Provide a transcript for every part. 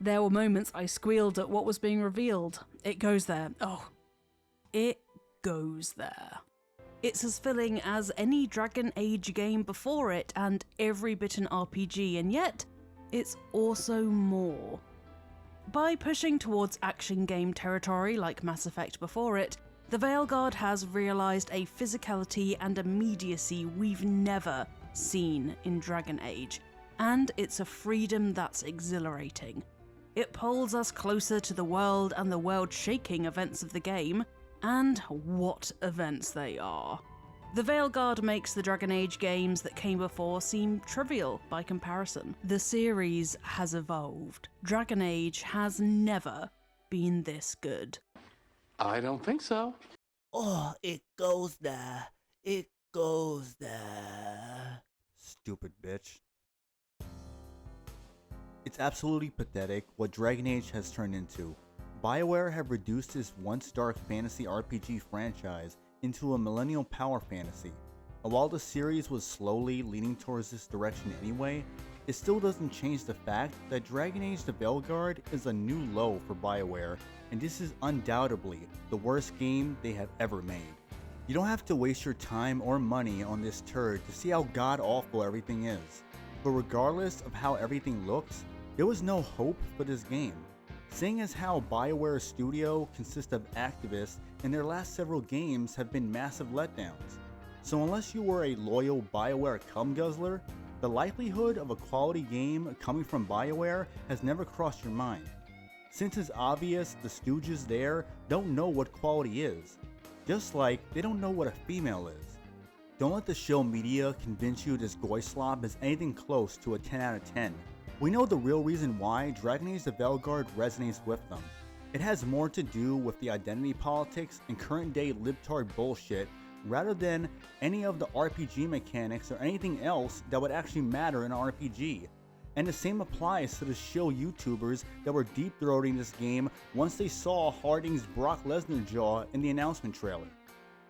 There were moments I squealed at what was being revealed. It goes there. Oh, it goes there. It's as filling as any Dragon Age game before it, and every bit an RPG, and yet, it's also more. By pushing towards action game territory like Mass Effect before it, the Veilguard has realised a physicality and immediacy we've never seen in Dragon Age, and it's a freedom that's exhilarating. It pulls us closer to the world and the world-shaking events of the game, and what events they are. The Veilguard makes the Dragon Age games that came before seem trivial by comparison. The series has evolved. Dragon Age has never been this good. I don't think so. Oh, it goes there. It goes there. Stupid bitch. It's absolutely pathetic what Dragon Age has turned into. Bioware have reduced this once dark fantasy RPG franchise into a millennial power fantasy. And while the series was slowly leaning towards this direction anyway, it still doesn't change the fact that Dragon Age the Veilguard is a new low for Bioware, and this is undoubtedly the worst game they have ever made. You don't have to waste your time or money on this turd to see how god awful everything is. But regardless of how everything looks, there was no hope for this game. Seeing as how Bioware's studio consists of activists and their last several games have been massive letdowns. So unless you were a loyal Bioware cum guzzler, the likelihood of a quality game coming from Bioware has never crossed your mind. Since it's obvious the stooges there don't know what quality is, just like they don't know what a female is. Don't let the show media convince you this goy slob is anything close to a 10 out of 10. We know the real reason why Dragon Age the Veilguard resonates with them. It has more to do with the identity politics and current day libtard bullshit rather than any of the RPG mechanics or anything else that would actually matter in an RPG. And the same applies to the shill YouTubers that were deep-throating this game once they saw Harding's Brock Lesnar jaw in the announcement trailer.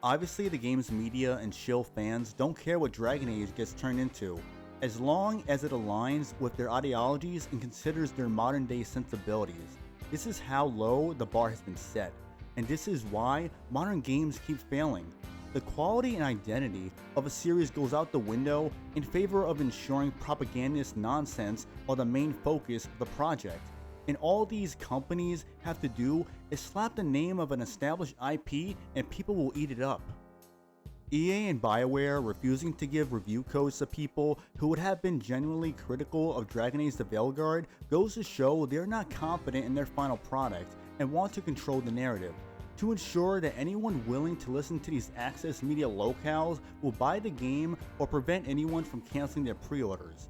Obviously the game's media and shill fans don't care what Dragon Age gets turned into, as long as it aligns with their ideologies and considers their modern day sensibilities. This is how low the bar has been set, and this is why modern games keep failing. The quality and identity of a series goes out the window in favor of ensuring propagandist nonsense are the main focus of the project. And all these companies have to do is slap the name of an established IP and people will eat it up. EA and Bioware refusing to give review codes to people who would have been genuinely critical of Dragon Age the Veilguard goes to show they're not confident in their final product and want to control the narrative, to ensure that anyone willing to listen to these access media locales will buy the game or prevent anyone from canceling their pre-orders.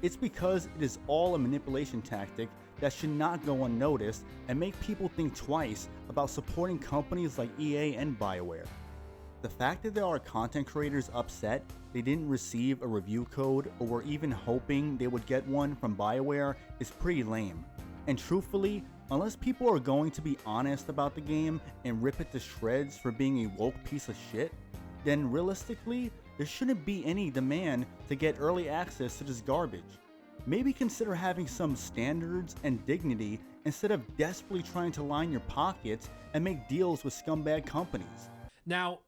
It's because it is all a manipulation tactic that should not go unnoticed and make people think twice about supporting companies like EA and Bioware. The fact that there are content creators upset they didn't receive a review code or were even hoping they would get one from Bioware is pretty lame. And truthfully, unless people are going to be honest about the game and rip it to shreds for being a woke piece of shit, then realistically, there shouldn't be any demand to get early access to this garbage. Maybe consider having some standards and dignity instead of desperately trying to line your pockets and make deals with scumbag companies. Now,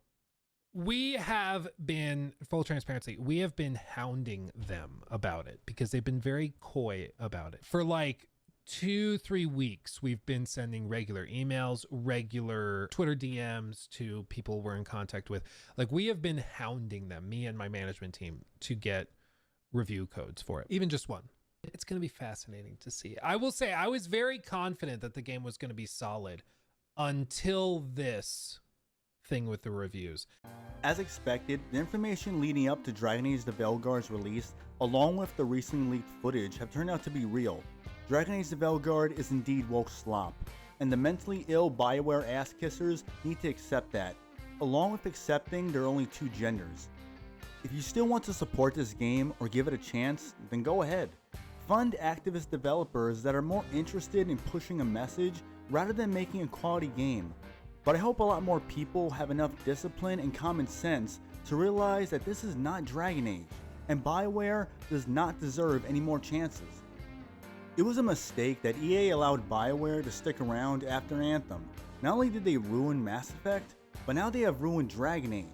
we have been, full transparency, we have been hounding them about it because they've been very coy about it. For like 2-3 weeks, we've been sending regular emails, regular Twitter DMs to people we're in contact with. Like, we have been hounding them, me and my management team, to get review codes for it, even just one. It's going to be fascinating to see. I will say I was very confident that the game was going to be solid until this thing with the reviews. As expected, the information leading up to Dragon Age the Veilguard's release, along with the recently leaked footage, have turned out to be real. Dragon Age the Veilguard is indeed woke slop, and the mentally ill Bioware ass-kissers need to accept that, along with accepting there are only two genders. If you still want to support this game or give it a chance, then go ahead. Fund activist developers that are more interested in pushing a message rather than making a quality game. But I hope a lot more people have enough discipline and common sense to realize that this is not Dragon Age, and Bioware does not deserve any more chances. It was a mistake that EA allowed Bioware to stick around after Anthem. Not only did they ruin Mass Effect, but now they have ruined Dragon Age.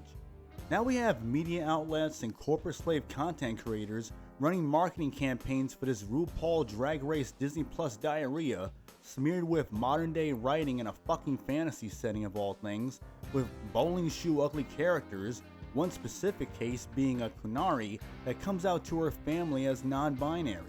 Now we have media outlets and corporate slave content creators running marketing campaigns for this RuPaul Drag Race Disney Plus diarrhea, smeared with modern day writing in a fucking fantasy setting of all things, with bowling shoe ugly characters, one specific case being a Kunari that comes out to her family as non-binary.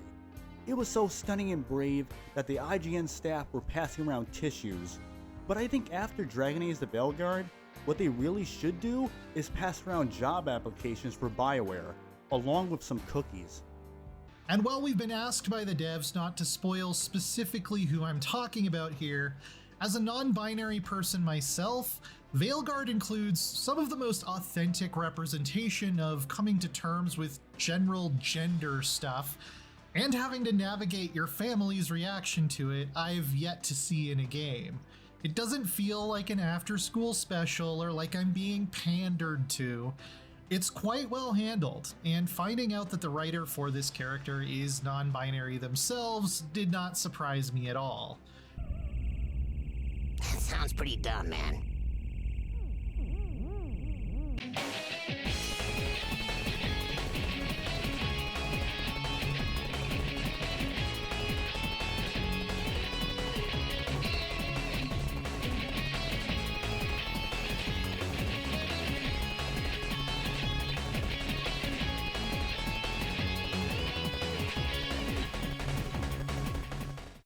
It was so stunning and brave that the IGN staff were passing around tissues. But I think after Dragon Age the Veilguard, what they really should do is pass around job applications for Bioware, along with some cookies. And while we've been asked by the devs not to spoil specifically who I'm talking about here, as a non-binary person myself, Veilguard includes some of the most authentic representation of coming to terms with general gender stuff, and having to navigate your family's reaction to it I've yet to see in a game. It doesn't feel like an after-school special or like I'm being pandered to. It's quite well handled, and finding out that the writer for this character is non-binary themselves did not surprise me at all. That sounds pretty dumb, man.